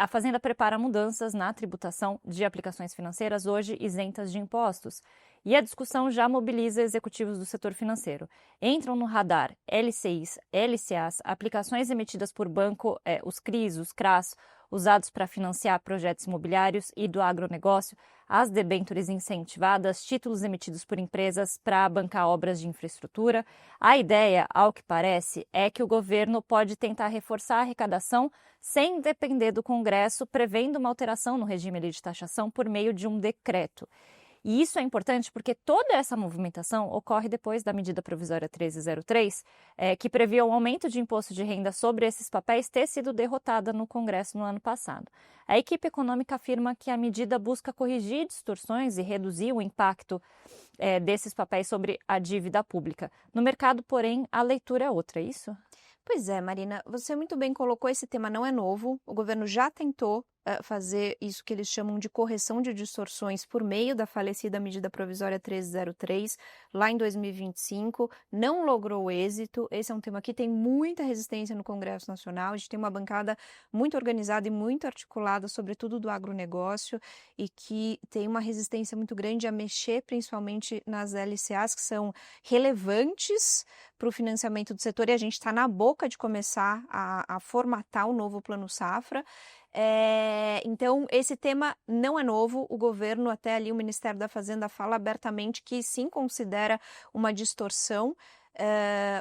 A Fazenda prepara mudanças na tributação de aplicações financeiras hoje isentas de impostos. E a discussão já mobiliza executivos do setor financeiro. Entram no radar LCIs, LCAs, aplicações emitidas por banco, os CRIs, os CRAs, usados para financiar projetos imobiliários e do agronegócio, as debêntures incentivadas, títulos emitidos por empresas para bancar obras de infraestrutura. A ideia, ao que parece, é que o governo pode tentar reforçar a arrecadação sem depender do Congresso, prevendo uma alteração no regime de taxação por meio de um decreto. E isso é importante porque toda essa movimentação ocorre depois da medida provisória 1303, que previa o aumento de imposto de renda sobre esses papéis ter sido derrotada no Congresso no ano passado. A equipe econômica afirma que a medida busca corrigir distorções e reduzir o impacto desses papéis sobre a dívida pública. No mercado, porém, a leitura é outra, é isso? Pois é, Marina, você muito bem colocou, esse tema não é novo, o governo já tentou fazer isso que eles chamam de correção de distorções por meio da falecida medida provisória 1303, lá em 2025, não logrou êxito. Esse é um tema que tem muita resistência no Congresso Nacional, a gente tem uma bancada muito organizada e muito articulada, sobretudo do agronegócio, e que tem uma resistência muito grande a mexer principalmente nas LCAs, que são relevantes para o financiamento do setor, e a gente está na boca de começar a formatar o novo Plano Safra. Então, esse tema não é novo, o governo, até ali o Ministério da Fazenda fala abertamente que sim considera uma distorção,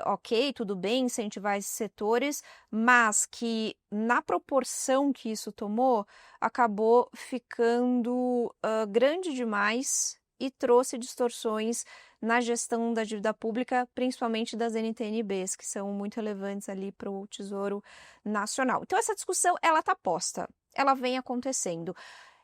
ok, tudo bem incentivar esses setores, mas que na proporção que isso tomou, acabou ficando grande demais e trouxe distorções na gestão da dívida pública, principalmente das NTN-Bs, que são muito relevantes ali para o Tesouro Nacional. Então, essa discussão, ela está posta, ela vem acontecendo.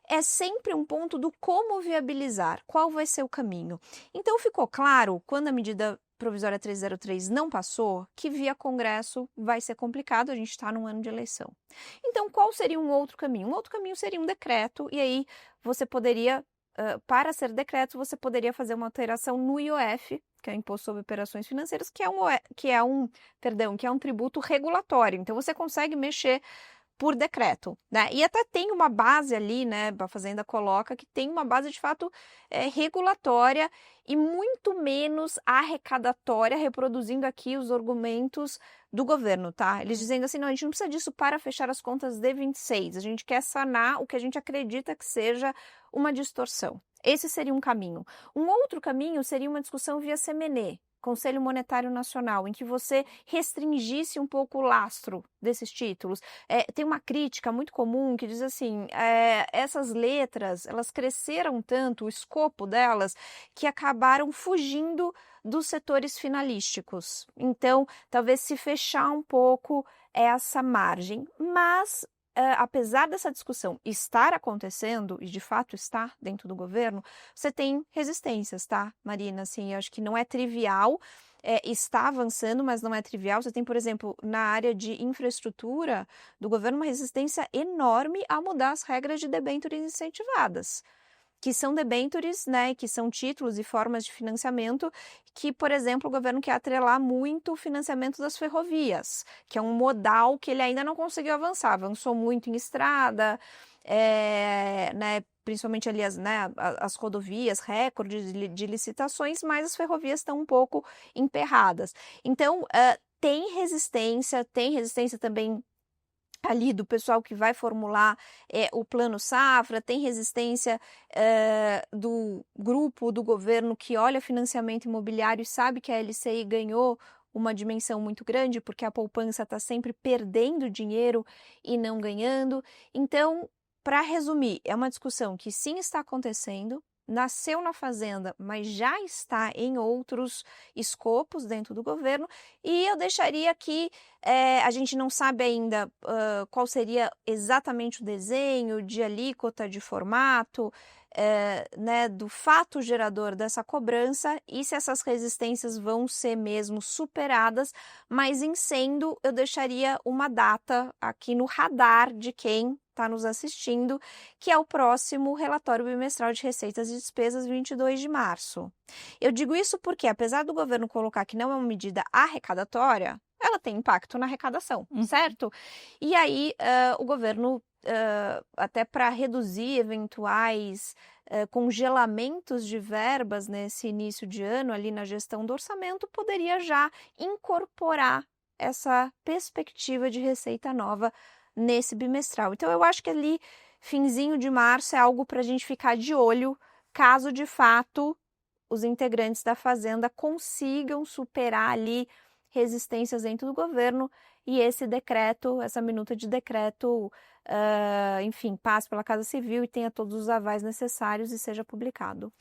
É sempre um ponto do como viabilizar, qual vai ser o caminho. Então, ficou claro, quando a medida provisória 303 não passou, que via Congresso vai ser complicado, a gente está num ano de eleição. Então, qual seria um outro caminho? Um outro caminho seria um decreto, e aí você poderia... para ser decreto, você poderia fazer uma alteração no IOF, que é o Imposto sobre Operações Financeiras, que é um tributo regulatório. Então, você consegue mexer por decreto, né? E até tem uma base ali, né? A Fazenda coloca que tem uma base de fato regulatória e muito menos arrecadatória, reproduzindo aqui os argumentos do governo, tá? Eles dizendo assim, não, a gente não precisa disso para fechar as contas de 26, a gente quer sanar o que a gente acredita que seja uma distorção. Esse seria um caminho. Um outro caminho seria uma discussão via CMN, Conselho Monetário Nacional, em que você restringisse um pouco o lastro desses títulos. Tem uma crítica muito comum que diz assim, essas letras, elas cresceram tanto, o escopo delas, que acabaram fugindo dos setores finalísticos. Então, talvez se fechar um pouco essa margem, mas... apesar dessa discussão estar acontecendo, e de fato está dentro do governo, você tem resistências, tá, Marina? Assim, eu acho que não é trivial, está avançando, mas não é trivial. Você tem, por exemplo, na área de infraestrutura do governo, uma resistência enorme a mudar as regras de debêntures incentivadas, que são debêntures, né, que são títulos e formas de financiamento que, por exemplo, o governo quer atrelar muito o financiamento das ferrovias, que é um modal que ele ainda não conseguiu avançar, avançou muito em estrada, né, principalmente ali as rodovias, recordes de licitações, mas as ferrovias estão um pouco emperradas. Então, tem resistência também ali do pessoal que vai formular o Plano Safra, tem resistência do grupo do governo que olha financiamento imobiliário e sabe que a LCI ganhou uma dimensão muito grande, porque a poupança está sempre perdendo dinheiro e não ganhando. Então, para resumir, é uma discussão que sim está acontecendo, nasceu na Fazenda, mas já está em outros escopos dentro do governo, e eu deixaria que a gente não sabe ainda qual seria exatamente o desenho de alíquota, de formato, né, do fato gerador dessa cobrança e se essas resistências vão ser mesmo superadas, mas em sendo, eu deixaria uma data aqui no radar de quem está nos assistindo, que é o próximo relatório bimestral de receitas e despesas, 22 de março. Eu digo isso porque, apesar do governo colocar que não é uma medida arrecadatória, ela tem impacto na arrecadação, certo? E aí, o governo, até para reduzir eventuais congelamentos de verbas nesse início de ano, ali na gestão do orçamento, poderia já incorporar essa perspectiva de receita nova nesse bimestral. Então, eu acho que ali, finzinho de março, é algo para a gente ficar de olho, caso de fato os integrantes da Fazenda consigam superar ali resistências dentro do governo e esse decreto, essa minuta de decreto, enfim, passe pela Casa Civil e tenha todos os avais necessários e seja publicado.